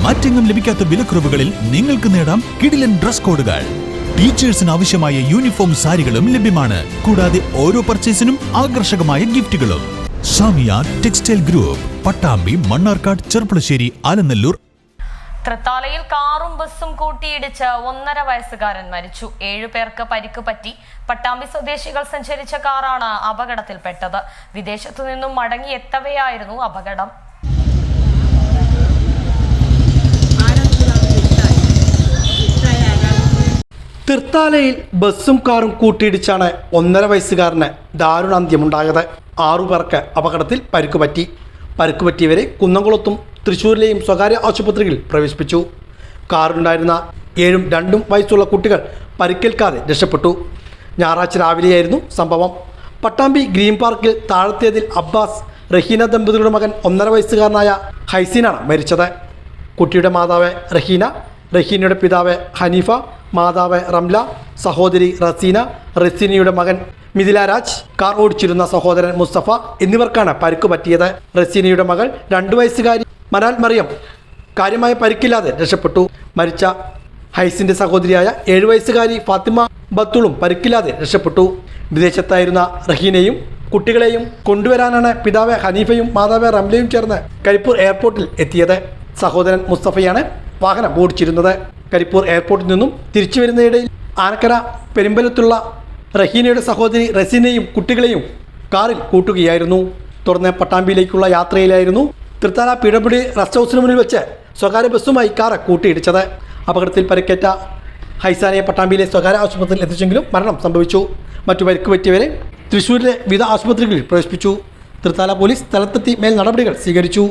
മറ്റെങ്ങും ലഭിക്കാത്ത വിലക്കുറവുകളിൽ നിങ്ങൾക്ക് നേടാം കിടിലൻ ഡ്രസ് കോഡുകൾ. ടീച്ചേഴ്സിന് ആവശ്യമായ യൂണിഫോം സാരികളും ലഭ്യമാണ്. കൂടാതെ ഓരോ പർച്ചേസിനും ആകർഷകമായ ഗിഫ്റ്റുകളും. Samiya textile group, Pattambi, Mannarkkad, Cherpulassery, Alanallur. തൃത്താലയിൽ കാറും ബസ്സും കൂട്ടിയിടിച്ച് 1.5 വയസ്സുകാരൻ മരിച്ചു. 7 പേർക്ക് പരിക്ക് പറ്റി. പട്ടാമ്പി സ്വദേശികൾ സഞ്ചരിച്ച കാറാണ് അപകടത്തിൽപ്പെട്ടത്. വിദേശത്തു നിന്നും മടങ്ങിയെത്തവെയായിരുന്നു അപകടം. തൃത്താലയിൽ ബസ്സും കാറും കൂട്ടിയിടിച്ചാണ് 1.5 വയസ്സുകാരന് ദാരുണാന്ത്യമുണ്ടായത്. 6 പേർക്ക് അപകടത്തിൽ പരിക്കുപറ്റി. പരിക്കുപറ്റിയവരെ കുന്നംകുളത്തും തൃശ്ശൂരിലെയും സ്വകാര്യ ആശുപത്രികളിൽ പ്രവേശിപ്പിച്ചു. കാറിലുണ്ടായിരുന്ന 7ഉം 2ഉം വയസ്സുള്ള കുട്ടികൾ പരിക്കേൽക്കാതെ രക്ഷപ്പെട്ടു. ഞായറാഴ്ച രാവിലെയായിരുന്നു സംഭവം. പട്ടാമ്പി ഗ്രീൻ പാർക്കിൽ താഴത്തേതിൽ അബ്ബാസ്, റഹീന ദമ്പതികളുടെ മകൻ 1.5 വയസ്സുകാരനായ ഹൈസീനാണ് മരിച്ചത്. കുട്ടിയുടെ മാതാവ് റഹീന, റഹീനയുടെ പിതാവ് ഹനീഫ, മാതാവ് റംല, സഹോദരി റസീന, റസീനയുടെ മകൻ മിഥില രാജ്, കാർ ഓടിച്ചിരുന്ന സഹോദരൻ മുസ്തഫ എന്നിവർക്കാണ് പരിക്ക് പറ്റിയത്. റസീനയുടെ മകൾ 2 വയസ്സുകാരി മനാൽ മറിയം കാര്യമായ പരിക്കില്ലാതെ രക്ഷപ്പെട്ടു. മരിച്ച ഹൈസിന്റെ സഹോദരിയായ 7 വയസ്സുകാരി ഫാത്തിമ ബത്തുളും പരിക്കില്ലാതെ രക്ഷപ്പെട്ടു. വിദേശത്തായിരുന്ന റഹീനയും കുട്ടികളെയും കൊണ്ടുവരാനാണ് പിതാവ് ഹനീഫയും മാതാവ് റംലയും ചേർന്ന് കരിപ്പൂർ എയർപോർട്ടിൽ എത്തിയത്. സഹോദരൻ മുസ്തഫയാണ് വാഹനം ഓടിച്ചിരുന്നത്. കരിപ്പൂർ എയർപോർട്ടിൽ നിന്നും തിരിച്ചു വരുന്നതിനിടയിൽ ആനക്കര പെരുമ്പലത്തുള്ള റഹീനയുടെ സഹോദരി റസീനയും കുട്ടികളെയും കാറിൽ കൂട്ടുകയായിരുന്നു. തുടർന്ന് പട്ടാമ്പിയിലേക്കുള്ള യാത്രയിലായിരുന്നു. തൃത്താല പിഴപിടി റെസ്റ്റ് ഹൗസിന് മുന്നിൽ വെച്ച് സ്വകാര്യ ബസ്സുമായി കാർ കൂട്ടിയിടിച്ചത്. അപകടത്തിൽ പരിക്കേറ്റ ഹൈസാനെ പട്ടാമ്പിയിലെ സ്വകാര്യ ആശുപത്രിയിൽ എത്തിച്ചെങ്കിലും മരണം സംഭവിച്ചു. മറ്റു പരിക്ക് പറ്റിയവരെ തൃശ്ശൂരിലെ വിവിധ ആശുപത്രികളിൽ പ്രവേശിപ്പിച്ചു. തൃത്താല പോലീസ് സ്ഥലത്തെത്തി മേൽ നടപടികൾ സ്വീകരിച്ചു.